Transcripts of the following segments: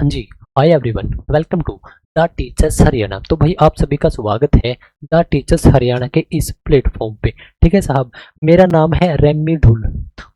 हाँ जी। Hi everyone, welcome to the teachers Haryana. तो भाई आप सभी का स्वागत है द टीचर्स हरियाणा के इस प्लेटफॉर्म पे। ठीक है साहब, मेरा नाम है रेमी ढुल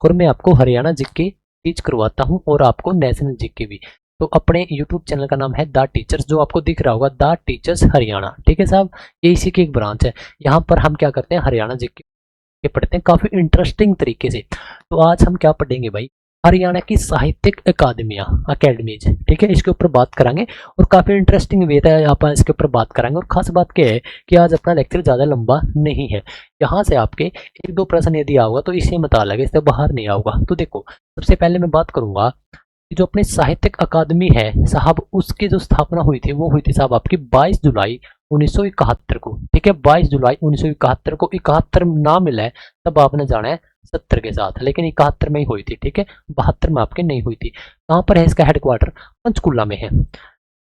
और मैं आपको हरियाणा जीके टीच करवाता हूँ और आपको नेशनल जीके भी। तो अपने यूट्यूब चैनल का नाम है द टीचर्स, जो आपको दिख रहा होगा द टीचर्स हरियाणा। ठीक है साहब, ये इसी की एक ब्रांच है। यहाँ पर हम क्या करते हैं, हरियाणा जीके पढ़ते हैं काफी इंटरेस्टिंग तरीके से। तो आज हम क्या पढ़ेंगे भाई, हरियाणा की साहित्यिक अकादमियां अकेडमीज। ठीक है, इसके ऊपर बात करेंगे और काफी इंटरेस्टिंग वे है यहाँ पर इसके ऊपर बात करेंगे। और खास बात क्या है कि आज अपना लेक्चर ज्यादा लंबा नहीं है। यहाँ से आपके एक दो प्रश्न यदि आओगा तो इसी मतलब है, इससे बाहर नहीं आओगा। तो देखो, सबसे पहले मैं बात करूंगा कि जो अपनी साहित्यिक अकादमी है साहब, उसकी जो स्थापना हुई थी वो हुई थी साहब आपकी 22 जुलाई 1971 को। ठीक है, 22 जुलाई 1971 को। 71 ना मिला है तब आपने जाना है 70 के साथ, लेकिन 71 में ही हुई थी। ठीक है, 72 में आपके नहीं हुई थी। कहाँ पर है इसका हेडक्वार्टर? पंचकुला में है।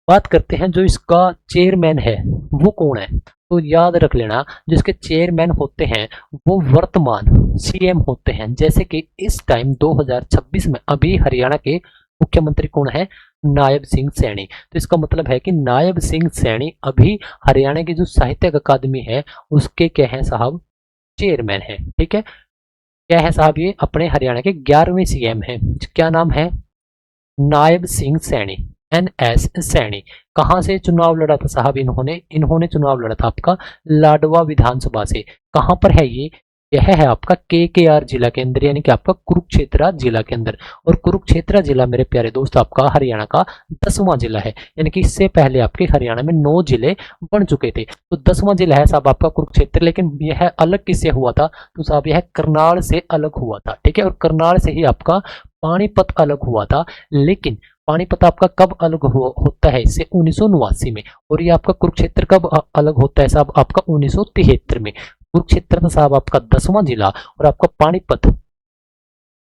बात करते हैं जो इसका चेयरमैन है वो कौन है। तो याद रख लेना, जिसके चेयरमैन होते हैं वो वर्तमान सीएम होते हैं। जैसे कि इस टाइम 2026 में अभी हरियाणा के मुख्यमंत्री कौन है? नायब सिंह सैनी। तो इसका मतलब है कि नायब सिंह सैनी अभी हरियाणा की जो साहित्यिक अकादमी है उसके क्या है साहब? चेयरमैन है। ठीक है, क्या है साहब? ये अपने हरियाणा के 11वें सीएम है। क्या नाम है? नायब सिंह सैनी, NS सैनी। कहां से चुनाव लड़ा था साहब इन्होंने? इन्होंने चुनाव लड़ा था आपका लाडवा विधानसभा से। कहां पर है ये? यह है आपका KKR जिला के अंदर, यानी कि आपका कुरुक्षेत्र जिला के अंदर। और कुरुक्षेत्र जिला मेरे प्यारे दोस्त आपका हरियाणा का 10वां जिला है। यानी कि इससे पहले आपके हरियाणा में 9 जिले बन चुके थे, तो 10वां जिला है साहब आपका कुरुक्षेत्र। लेकिन यह अलग किससे हुआ था? तो साहब यह करनाल से अलग हुआ था। ठीक है, और करनाल से ही आपका पानीपत अलग हुआ था। लेकिन पानीपत आपका कब अलग होता है इससे? 1989 में। और ये आपका कुरुक्षेत्र कब अलग होता है साहब? आपका 1973 में। कुरुक्षेत्र था साहब आपका 10वां जिला और आपका पानीपत,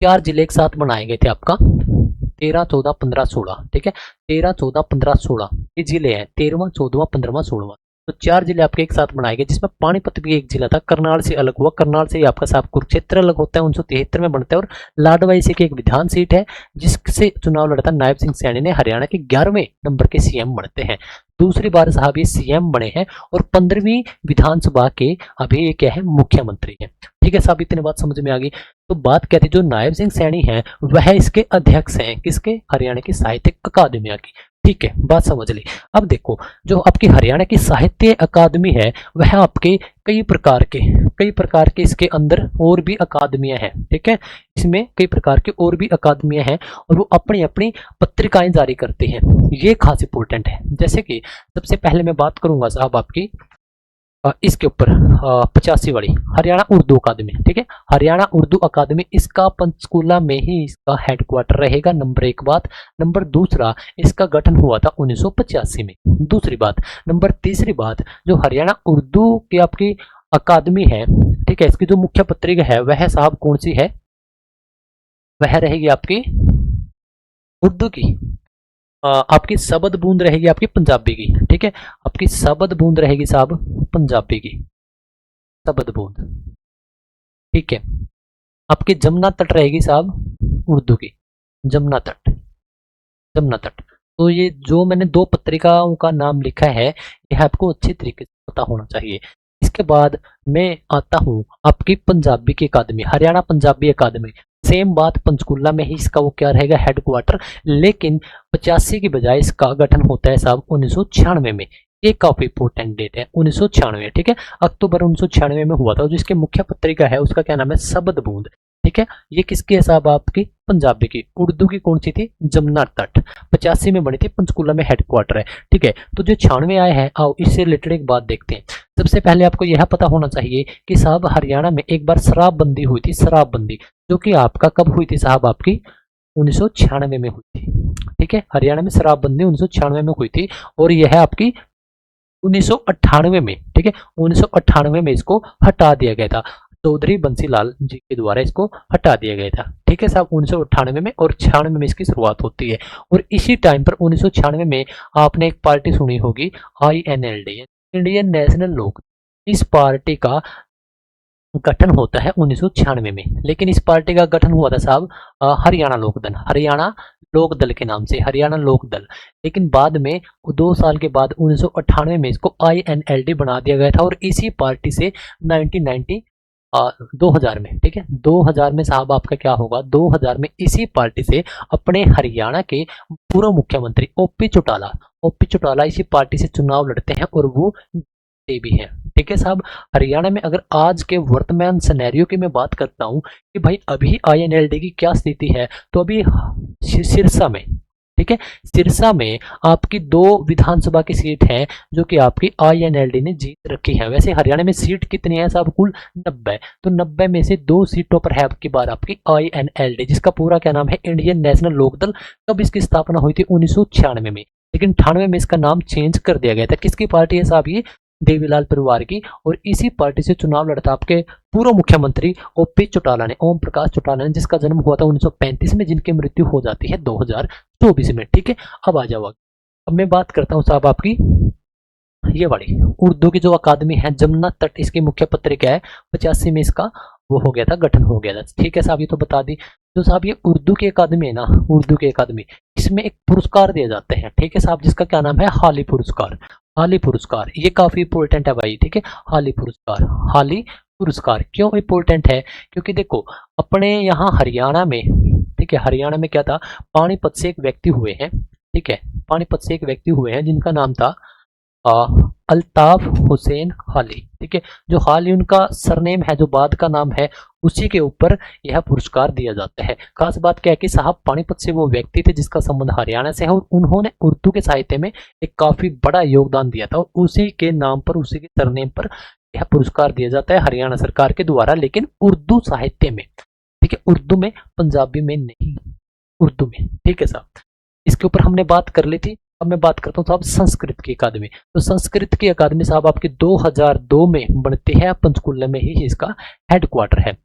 4 जिले एक साथ बनाए गए थे आपका 13, 14, 15, 16। ठीक है, 13, 14, 15, 16 ये जिले हैं, 13वां, 14वां, 15वां, 16वां। तो 4 जिले आपके एक साथ बनाए गए, जिसमें पानीपत भी एक जिला था, करनाल से अलग हुआ। करनाल से ही आपका साहब कुरुक्षेत्र अलग होता है, 1973 में बनता है। और लाडवा इसी की एक विधान सीट है जिससे चुनाव लड़ा था नायब सिंह सैनी ने। हरियाणा के 11वें नंबर के सीएम बनते हैं, दूसरी बार साहब ये सीएम बने हैं। और 15वीं विधानसभा के अभी ये क्या है? मुख्यमंत्री है। ठीक है साहब, इतनी बात समझ में आ गई। तो बात कहती जो नायब सिंह सैनी है वह इसके अध्यक्ष हैं, किसके? हरियाणा की साहित्यिक अकादमिया की। ठीक है, बात समझ ली। अब देखो, जो आपकी हरियाणा की साहित्य अकादमी है वह आपके कई प्रकार के इसके अंदर और भी अकादमियां हैं। ठीक है, इसमें कई प्रकार की और भी अकादमियां हैं और वो अपनी अपनी पत्रिकाएं जारी करते हैं। ये खास इंपॉर्टेंट है। जैसे कि सबसे पहले मैं बात करूंगा साहब आपकी इसके ऊपर 85 वाली हरियाणा उर्दू अकादमी। ठीक है, हरियाणा उर्दू अकादमी, इसका पंचकूला में ही इसका हेडक्वार्टर रहेगा। नंबर एक बात। नंबर दूसरा, इसका गठन हुआ था 1985 में। दूसरी बात। नंबर तीसरी बात, जो हरियाणा उर्दू की आपकी अकादमी है, ठीक है, इसकी जो मुख्य पत्रिका है वह साहब कौन सी है? वह रहेगी आपकी उर्दू की। आपकी शबद बूंद रहेगी आपकी पंजाबी की। ठीक है, आपकी शबद बूंद रहेगी साहब पंजाबी की, शबद बूंद। ठीक है, आपकी जमुना तट रहेगी साहब उर्दू की, जमुना तट, जमुना तट। तो ये जो मैंने दो पत्रिकाओं का नाम लिखा है यह आपको अच्छी तरीके से पता होना चाहिए। इसके बाद मैं आता हूँ आपकी पंजाबी की अकादमी, हरियाणा पंजाबी अकादमी। सेम बात, पंचकुला में ही इसका वो क्या रहेगा? हेडक्वार्टर। लेकिन 85 की बजाय इसका गठन होता है साहब 1996 में। ये काफी इंपोर्टेंट डेट है, 1996। ठीक है, अक्टूबर 1996 में हुआ था। जो इसके मुख्य पत्रिका है उसका क्या नाम है? शबद बूंद। ठीक है, ये किसकी है साहब? आपकी पंजाबी की। उर्दू की कौन सी थी? जमुना तट। 85 में बनी थी, पंचकुला में हेडक्वार्टर है। ठीक है, तो जो 96 आए हैं, आओ इससे रिलेटेड एक बात देखते हैं। सबसे पहले आपको यह पता होना चाहिए कि साहब हरियाणा में एक बार शराबबंदी हुई थी, शराबबंदी, जो कि आपका कब हुई थी साहब? आपकी 1996 में हुई थी। ठीक है, हरियाणा में शराबबंदी 1996 में हुई थी और यह आपकी 1998 में, ठीक है, 1998 में इसको हटा दिया गया था। चौधरी बंसीलाल जी के द्वारा इसको हटा दिया गया था। ठीक है साहब, 1998 में। और 96 में इसकी शुरुआत होती है। और इसी टाइम पर 1996 में आपने एक पार्टी सुनी होगी, INLD, इंडियन नेशनल लोक। इस पार्टी का गठन होता है 1996 में। लेकिन इस पार्टी का गठन हुआ था साहब हरियाणा लोकदल, हरियाणा लोक दल के नाम से, हरियाणा लोक दल। लेकिन बाद में 2 साल के बाद 1998 में इसको INLD बना दिया गया था और इसी पार्टी से 1990 2000 में, ठीक है, 2000 में साहब आपका क्या होगा, 2000 में इसी पार्टी से अपने हरियाणा के पूर्व मुख्यमंत्री ओपी चौटाला इसी पार्टी से चुनाव लड़ते हैं और वो भी हैं। ठीक है साहब, हरियाणा में अगर आज के वर्तमान सिनेरियो की मैं बात करता हूं कि भाई अभी INLD की क्या स्थिति है, तो अभी सिरसा में, ठीक है, सिरसा में आपकी 2 विधानसभा की सीट है जो कि आपकी INLD ने जीत रखी है। वैसे हरियाणा में सीट कितनी है साहब, कुल 90, तो 90 में से 2 सीटों पर है आपकी बार आपकी INLD, जिसका पूरा क्या नाम है, इंडियन नेशनल लोकदल। कब इसकी स्थापना हुई थी, 1996 में, लेकिन 98 में इसका नाम चेंज कर दिया गया था। किसकी पार्टी है साहब, ये देवीलाल परिवार की, और इसी पार्टी से चुनाव लड़ता आपके पूर्व मुख्यमंत्री ओपी चौटाला ने, ओम प्रकाश चौटाला ने, जिसका जन्म हुआ था 1935 में, जिनकी मृत्यु हो जाती है 2024 में। ठीक है, अब आ जाओ, अब मैं बात करता हूँ साहब आपकी ये वाली उर्दू की जो अकादमी है जमुना तट, इसकी मुख्य पत्रिका है, 85 में इसका वो हो गया था, गठन हो गया था। ठीक है साहब, ये तो बता दी। जो साहब ये उर्दू की अकादमी है ना, उर्दू की अकादमी, इसमें एक पुरस्कार दिए जाते हैं, ठीक है साहब, जिसका क्या नाम है, हाली पुरस्कार। हाली पुरस्कार ये काफी इंपॉर्टेंट है भाई, ठीक है, हाली पुरस्कार। हाली पुरस्कार क्यों इंपॉर्टेंट है, क्योंकि देखो अपने यहाँ हरियाणा में, ठीक है, हरियाणा में क्या था, पानीपत से एक व्यक्ति हुए हैं, ठीक है, पानीपत से एक व्यक्ति हुए हैं जिनका नाम था अल्ताफ हुसैन हाली, ठीक है, जो हाली उनका सरनेम है, जो बाद का नाम है, उसी के ऊपर यह पुरस्कार दिया जाता है। खास बात क्या है कि साहब पानीपत से वो व्यक्ति थे जिसका संबंध हरियाणा से है, और उन्होंने उर्दू के साहित्य में एक काफी बड़ा योगदान दिया था, और उसी के नाम पर, उसी के सरनेम पर यह पुरस्कार दिया जाता है हरियाणा सरकार के द्वारा, लेकिन उर्दू साहित्य में, ठीक है, उर्दू में, पंजाबी में नहीं, उर्दू में। ठीक है साहब, इसके ऊपर हमने बात कर ली थी। अब मैं बात करता हूँ साहब संस्कृत की अकादमी। तो संस्कृत की अकादमी साहब आपकी 2002 में बनती है, पंचकुला में ही इसका हेडक्वार्टर है।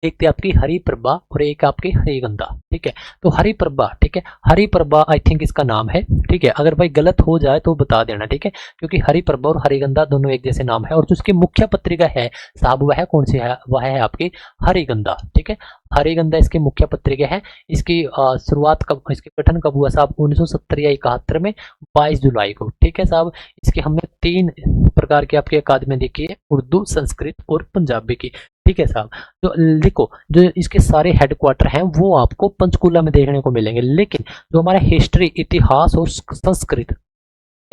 एक थी आपकी हरिप्रभा और एक आपकी हरिगंधा, ठीक है, तो हरिप्रभा, ठीक है, हरिप्रभा आई थिंक इसका नाम है, ठीक है, अगर भाई गलत हो जाए तो बता देना, ठीक है, क्योंकि हरिप्रभा और हरिगंधा दोनों एक जैसे नाम है, और जो उसकी मुख्य पत्रिका है साहब वह कौन सी है, वह है आपकी हरिगंधा, ठीक है, हरिगंधा इसकी मुख्य पत्रिका है। इसकी शुरुआत कब, इसके गठन कब हुआ साहब, 1970 या 71 में, 22 जुलाई को, ठीक है साहब। इसके हमने 3 प्रकार की आपकी अकादमी देखी है, उर्दू, संस्कृत और पंजाबी की, ठीक है साहब। तो देखो जो इसके सारे हेडक्वार्टर हैं वो आपको पंचकुला में देखने को मिलेंगे, लेकिन जो हमारा हिस्ट्री, इतिहास और संस्कृत,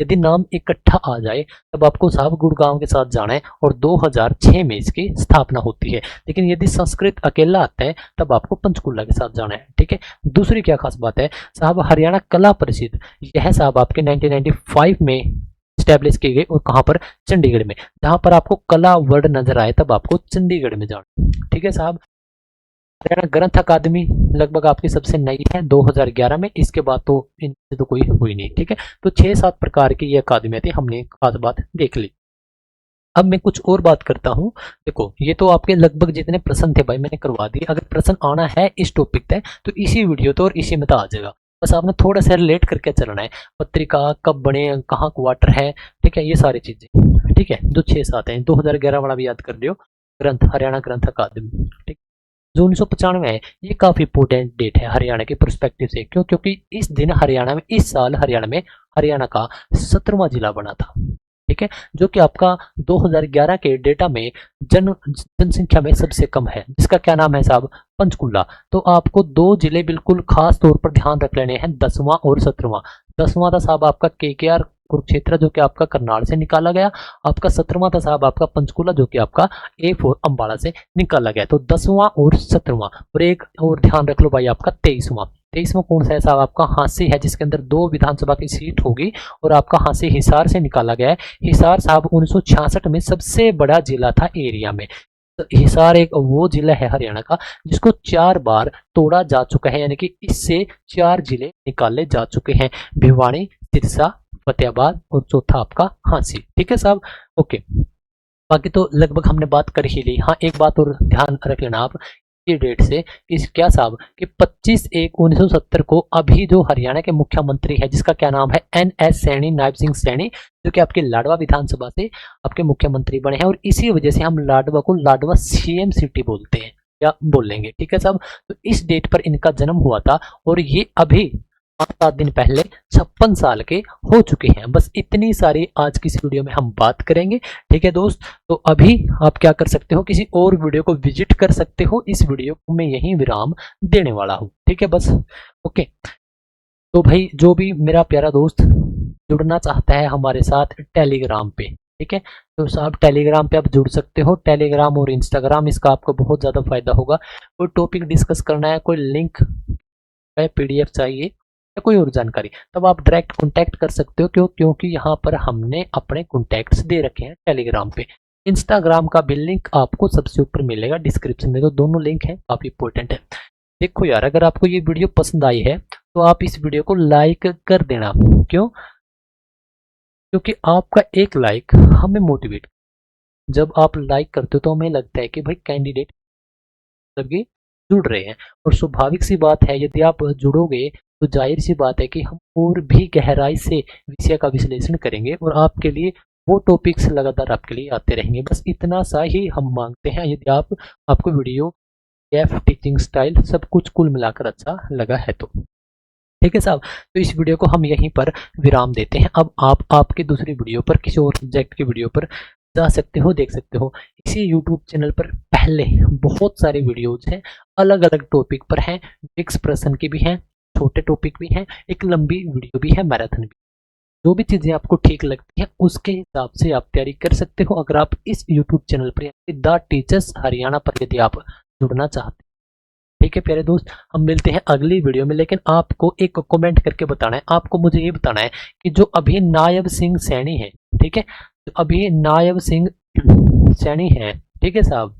यदि नाम इकट्ठा आ जाए तब आपको साहब गुड़गांव के साथ जाना है, और 2006 में इसकी स्थापना होती है। लेकिन यदि संस्कृत अकेला आता है तब आपको पंचकुला के साथ जाना है, ठीक है। दूसरी क्या खास बात है साहब, हरियाणा कला परिषद, यह साहब आपके 1995 में स्टैब्लिश की गई, और कहाँ पर, चंडीगढ़ में। जहां पर आपको कला वर्ड नजर आए तब आपको चंडीगढ़ में जाना, ठीक है साहब। हरियाणा ग्रंथ अकादमी लगभग आपकी सबसे नई है 2011 में, इसके बाद तो इनसे तो कोई हुई नहीं, ठीक है। तो 6-7 प्रकार की ये अकादमियां थी, हमने खास बात देख ली। अब मैं कुछ और बात करता हूं। देखो ये तो आपके लगभग जितने प्रश्न थे भाई मैंने करवा दिए। अगर प्रश्न आना है इस टॉपिक पे तो इसी वीडियो तो और इसी में तो आ जाएगा, बस आपने थोड़ा सा रिलेट करके चलना है। पत्रिका कब बने, कहाँ क्वार्टर है, ठीक है, ये सारी चीजें, ठीक है। जो 6-7 हैं, 2011 वाला भी याद कर लियो, ग्रंथ, हरियाणा ग्रंथ अकादमी, ठीक। जो 1995 है ये काफी इंपोर्टेंट डेट है हरियाणा के परस्पेक्टिव से, क्यों, क्योंकि इस दिन हरियाणा में, इस साल हरियाणा का 17वां जिला बना था, ठीक है, जो कि आपका 2011 के डेटा में जनसंख्या में सबसे कम है, जिसका क्या नाम है साहब, पंचकुला। तो आपको 2 जिले बिल्कुल खास तौर पर ध्यान रख लेने हैं, 10वां और 17वां। 10वां था साहब आपका KKR कुरुक्षेत्र, जो कि आपका करनाल से निकाला गया। आपका 17वां था साहब आपका पंचकुला, जो कि आपका A4 अंबाला से निकाला गया। तो 10वां और 17वां, और एक और ध्यान रख लो भाई आपका 23वां कौन सा है साहब, आपका हांसी है, जिसके अंदर 2 विधानसभा की सीट होगी, और आपका हांसी हिसार से निकाला गया है। हिसार साहब 1966 में सबसे बड़ा जिला था एरिया में। तो हिसार एक वो जिला है हरियाणा का जिसको 4 बार तोड़ा जा चुका है, यानी कि इससे 4 जिले निकाले जा चुके हैं, भिवानी, सिरसा, फतेहाबाद और चौथा आपका हांसी, ठीक है साहब, ओके। बाकी तो लगभग हमने बात कर ही ली। हाँ एक बात और ध्यान रख लेना आप ये डेट से, इस क्या साहब कि 25/1/1970 को अभी जो हरियाणा के मुख्यमंत्री है, जिसका क्या नाम है, NS सैनी, नायब सिंह सैनी, जो कि आपके लाडवा विधानसभा से आपके मुख्यमंत्री बने हैं, और इसी वजह से हम लाडवा को लाडवा CM सिटी बोलते हैं, या बोल लेंगे। ठीक है साहब, तो इस डेट पर इनका जन्म हुआ था और ये अभी 5-7 दिन पहले 56 साल के हो चुके हैं। बस इतनी सारी आज की इस वीडियो में हम बात करेंगे। ठीक है दोस्त, तो अभी आप क्या कर सकते हो, किसी और वीडियो को विजिट कर सकते हो। इस वीडियो को मैं यहीं विराम देने वाला हूँ। ठीक है बस, ओके। तो भाई जो भी मेरा प्यारा दोस्त जुड़ना चाहता है हमारे साथ टेलीग्राम पे, ठीक है, तो साहब टेलीग्राम पे आप जुड़ सकते हो। टेलीग्राम और इंस्टाग्राम, इसका आपको बहुत ज़्यादा फायदा होगा। कोई टॉपिक डिस्कस करना है, कोई लिंक है, पीडीएफ चाहिए या कोई और जानकारी, तब आप डायरेक्ट कॉन्टैक्ट कर सकते हो। क्योंकि यहाँ पर हमने अपने कॉन्टैक्ट्स दे रखे हैं टेलीग्राम पे। इंस्टाग्राम का भी लिंक आपको सबसे ऊपर मिलेगा डिस्क्रिप्शन में, तो दोनों लिंक हैं, काफ़ी इंपॉर्टेंट है। देखो यार, अगर आपको ये वीडियो पसंद आई है तो आप इस वीडियो को लाइक कर देना। क्यों? क्योंकि आपका एक लाइक हमें मोटिवेट, जब आप लाइक करते हो तो हमें लगता है कि भाई कैंडिडेट सभी जुड़ रहे हैं। और स्वाभाविक सी बात है, यदि आप जुड़ोगे तो जाहिर सी बात है कि हम और भी गहराई से विषय का विश्लेषण करेंगे और आपके लिए वो टॉपिक्स लगातार आपके लिए आते रहेंगे। बस इतना सा ही हम मांगते हैं। यदि आपको वीडियो या टीचिंग स्टाइल सब कुछ कुल मिलाकर अच्छा लगा है तो ठीक है साहब, तो इस वीडियो को हम यहीं पर विराम देते हैं। अब आप आपकी दूसरी वीडियो पर, किसी और सब्जेक्ट की वीडियो पर जा सकते हो, देख सकते हो। इसी यूट्यूब चैनल पर पहले बहुत सारे वीडियोज हैं, अलग अलग टॉपिक पर हैं। फिक्स प्रश्न की भी हैं, छोटे टॉपिक भी हैं, एक लंबी वीडियो भी है, मैराथन भी। जो भी चीज़ें आपको ठीक लगती हैं उसके हिसाब से आप तैयारी कर सकते हो। अगर आप इस यूट्यूब चैनल पर द टीचर्स हरियाणा पर यदि आप जुड़ना चाहते हैं। ठीक है प्यारे दोस्त, हम मिलते हैं अगली वीडियो में। लेकिन आपको एक कमेंट करके बताना है, आपको मुझे ये बताना है कि जो अभी नायब सिंह सैनी है, ठीक है, जो अभी नायब सिंह सैनी है, ठीक है साहब,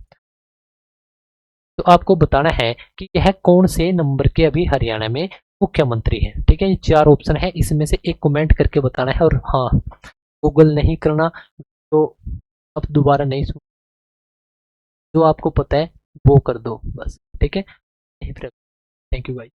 तो आपको बताना है कि यह कौन से नंबर के अभी हरियाणा में मुख्यमंत्री है। ठीक है, ये 4 ऑप्शन है, इसमें से एक कमेंट करके बताना है। और हाँ, गूगल नहीं करना, तो अब दोबारा नहीं सुन, जो आपको पता है वो कर दो बस। ठीक है, थैंक यू भाई।